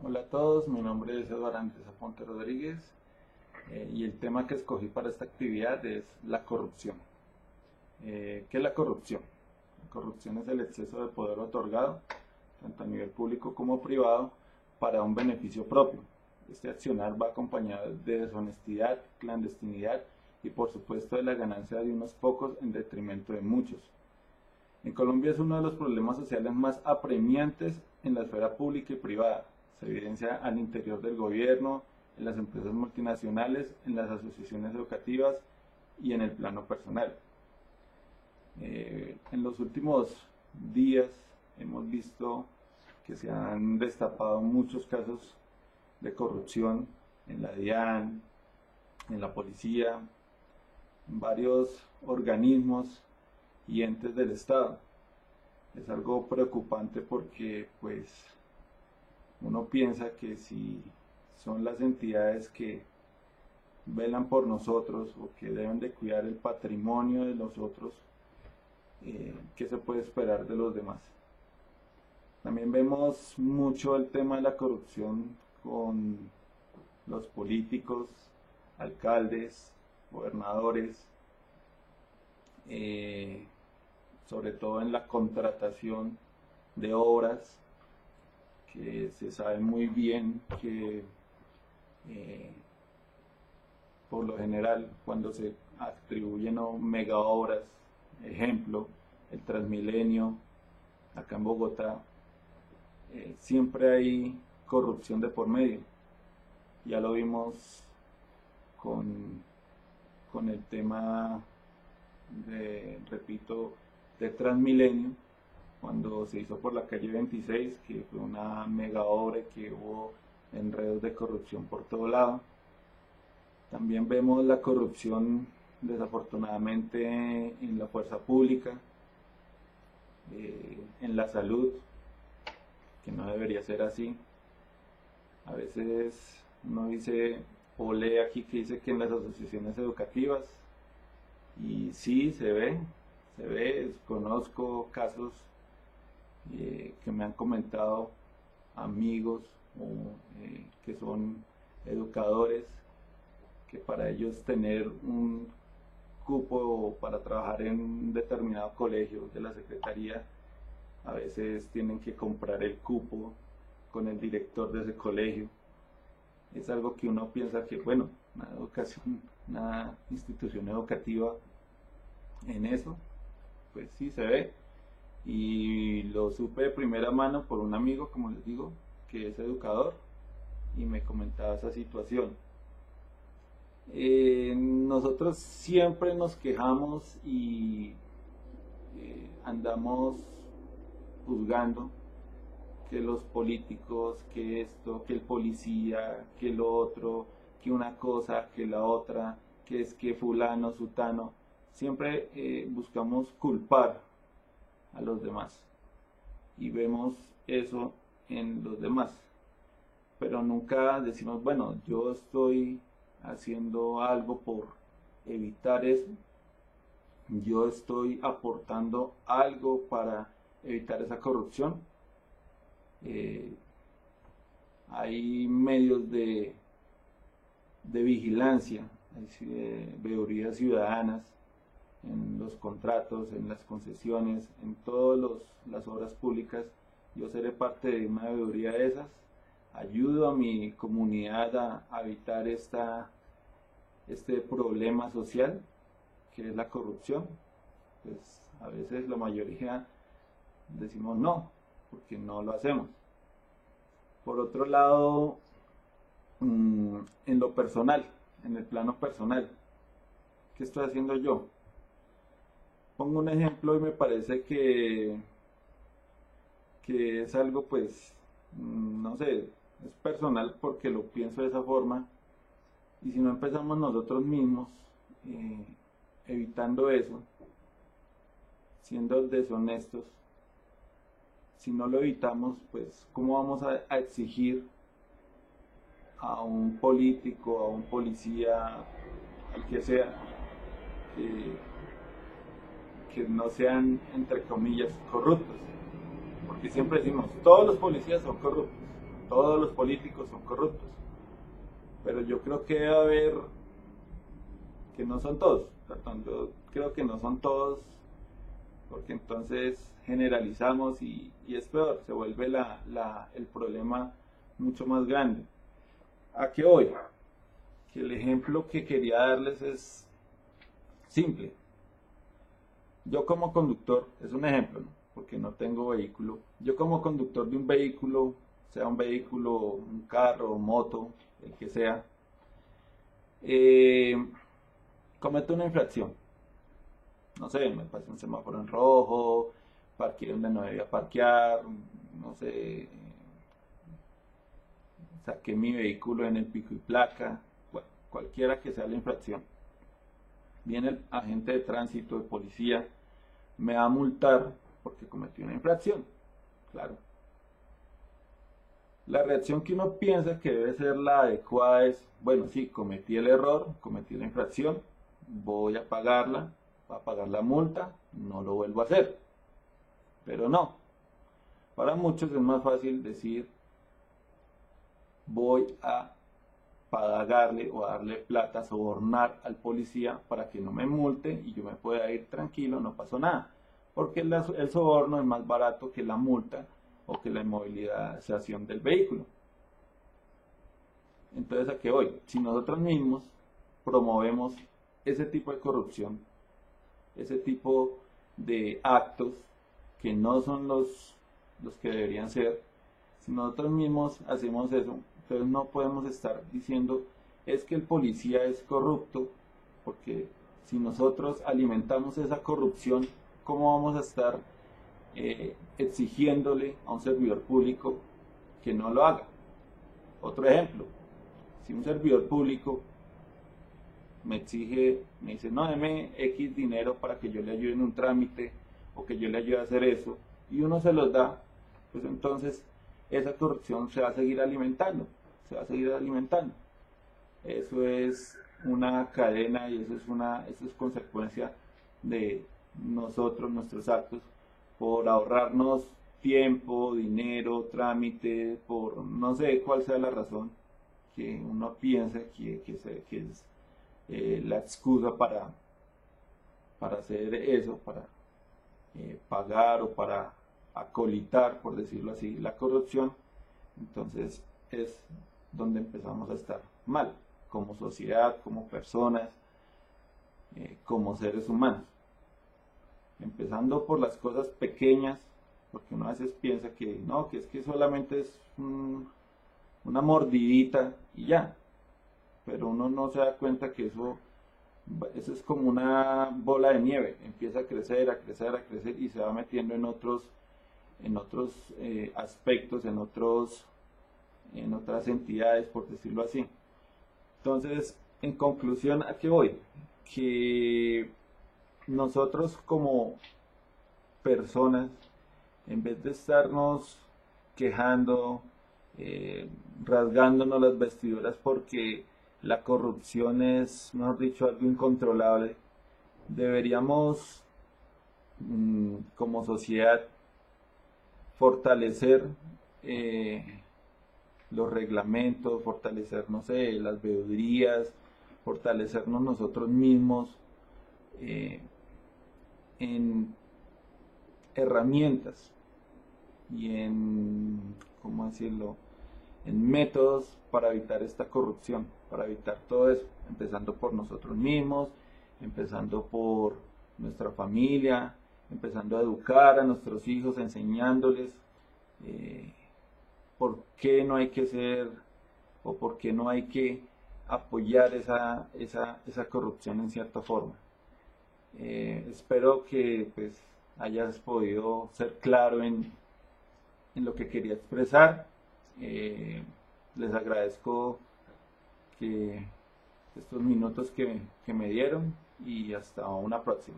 Hola a todos, mi nombre es Eduardo Andrés Aponte Rodríguez y el tema que escogí para esta actividad es la corrupción. ¿Qué es la corrupción? La corrupción es el exceso de poder otorgado, tanto a nivel público como privado, para un beneficio propio. Este accionar va acompañado de deshonestidad, clandestinidad y por supuesto de la ganancia de unos pocos en detrimento de muchos. En Colombia es uno de los problemas sociales más apremiantes en la esfera pública y privada. Se evidencia al interior del gobierno, en las empresas multinacionales, en las asociaciones educativas y en el plano personal. En los últimos días hemos visto que se han destapado muchos casos de corrupción en la DIAN, en la policía, en varios organismos y entes del Estado. Es algo preocupante porque pues uno piensa que si son las entidades que velan por nosotros o que deben de cuidar el patrimonio de los otros, ¿qué se puede esperar de los demás? También vemos mucho el tema de la corrupción con los políticos, alcaldes, gobernadores, sobre todo en la contratación de obras, que se sabe muy bien que por lo general cuando se atribuyen mega obras, ejemplo, el Transmilenio, acá en Bogotá, siempre hay corrupción de por medio. Ya lo vimos con, con el tema repito, de Transmilenio, cuando se hizo por la calle 26, que fue una mega obra que hubo enredos de corrupción por todo lado. También vemos la corrupción desafortunadamente en la fuerza pública, en la salud, que no debería ser así. A veces uno dice o lee aquí que dice que en las asociaciones educativas, y sí, se ve, conozco casos que me han comentado amigos que son educadores, que para ellos tener un cupo para trabajar en un determinado colegio de la secretaría, a veces tienen que comprar el cupo con el director de ese colegio. Es algo que uno piensa que, bueno, una institución educativa en eso, pues sí se ve. Y lo supe de primera mano por un amigo, como les digo, que es educador, y me comentaba esa situación. Nosotros siempre nos quejamos y andamos juzgando que los políticos, que esto, que el policía, que lo otro, que una cosa, que la otra, que es que fulano, sutano, siempre buscamos culpar a los demás y vemos eso en los demás, pero nunca decimos, bueno, yo estoy haciendo algo por evitar eso, yo estoy aportando algo para evitar esa corrupción. eh, Hay medios de vigilancia, veedurías ciudadanas en los contratos, en las concesiones, en todas las obras públicas. Yo seré parte de una veeduría de esas, ayudo a mi comunidad a evitar este problema social que es la corrupción. Pues a veces la mayoría decimos no, porque no lo hacemos. Por otro lado, en lo personal, en el plano personal, ¿qué estoy haciendo yo? Pongo un ejemplo y me parece que es algo, pues, no sé, es personal porque lo pienso de esa forma. Y si no empezamos nosotros mismos eh, evitando eso, siendo deshonestos, si no lo evitamos, pues, ¿cómo vamos a exigir a un político, a un policía, al que sea, que no sean, entre comillas, corruptos? Porque siempre decimos, todos los policías son corruptos. todos los políticos son corruptos, pero yo creo que debe haber, que no son todos, perdón, yo creo que no son todos, porque entonces generalizamos y es peor, se vuelve el problema mucho más grande. ¿A qué voy? Que el ejemplo que quería darles es simple. Yo como conductor, es un ejemplo, ¿no? Porque no tengo vehículo. Yo como conductor de un vehículo, sea un vehículo, un carro, moto, el que sea, cometo una infracción. No sé, me pasé un semáforo en rojo, parqué donde no debía parquear, no sé, saqué mi vehículo en el pico y placa, bueno, cualquiera que sea la infracción. Viene el agente de tránsito, de policía, me va a multar porque cometí una infracción, claro. La reacción que uno piensa que debe ser la adecuada es, bueno, sí, cometí el error, cometí la infracción, voy a pagarla, va a pagar la multa, no lo vuelvo a hacer. Pero no, para muchos es más fácil decir, voy a pagarle o a darle plata, sobornar al policía para que no me multe y yo me pueda ir tranquilo, no pasó nada. Porque el soborno es más barato que la multa o que la inmovilización del vehículo. Entonces, ¿a qué voy? Si nosotros mismos promovemos ese tipo de corrupción, ese tipo de actos que no son los que deberían ser, si nosotros mismos hacemos eso, entonces no podemos estar diciendo es que el policía es corrupto, porque si nosotros alimentamos esa corrupción, ¿cómo vamos a estar exigiéndole a un servidor público que no lo haga? Otro ejemplo, si un servidor público me exige, me dice, no, deme X dinero para que yo le ayude en un trámite o que yo le ayude a hacer eso, y uno se los da, pues entonces esa corrupción se va a seguir alimentando, se va a seguir alimentando. Eso es una cadena y eso es consecuencia de nosotros, nuestros actos, por ahorrarnos tiempo, dinero, trámite, por no sé cuál sea la razón que uno piensa que es la excusa para hacer eso, para pagar o para acolitar, por decirlo así, la corrupción. Entonces es donde empezamos a estar mal, como sociedad, como personas, como seres humanos. Empezando por las cosas pequeñas, porque uno a veces piensa que no, que es que solamente es una mordidita y ya, pero uno no se da cuenta que eso es como una bola de nieve, empieza a crecer, a crecer, a crecer y se va metiendo en otros aspectos, en otras entidades, por decirlo así. Entonces, en conclusión, ¿a qué voy? Que nosotros como personas, en vez de estarnos quejando, rasgándonos las vestiduras porque la corrupción es, mejor dicho, algo incontrolable, deberíamos, como sociedad, fortalecer los reglamentos, fortalecer, no sé, las veedurías, fortalecernos nosotros mismos en herramientas y en, ¿cómo decirlo?, en métodos para evitar esta corrupción, para evitar todo eso, empezando por nosotros mismos, empezando por nuestra familia, empezando a educar a nuestros hijos, enseñándoles por qué no hay que ser o por qué no hay que apoyar esa corrupción en cierta forma. Espero que pues hayas podido ser claro en lo que quería expresar. Les agradezco estos minutos que me dieron y hasta una próxima.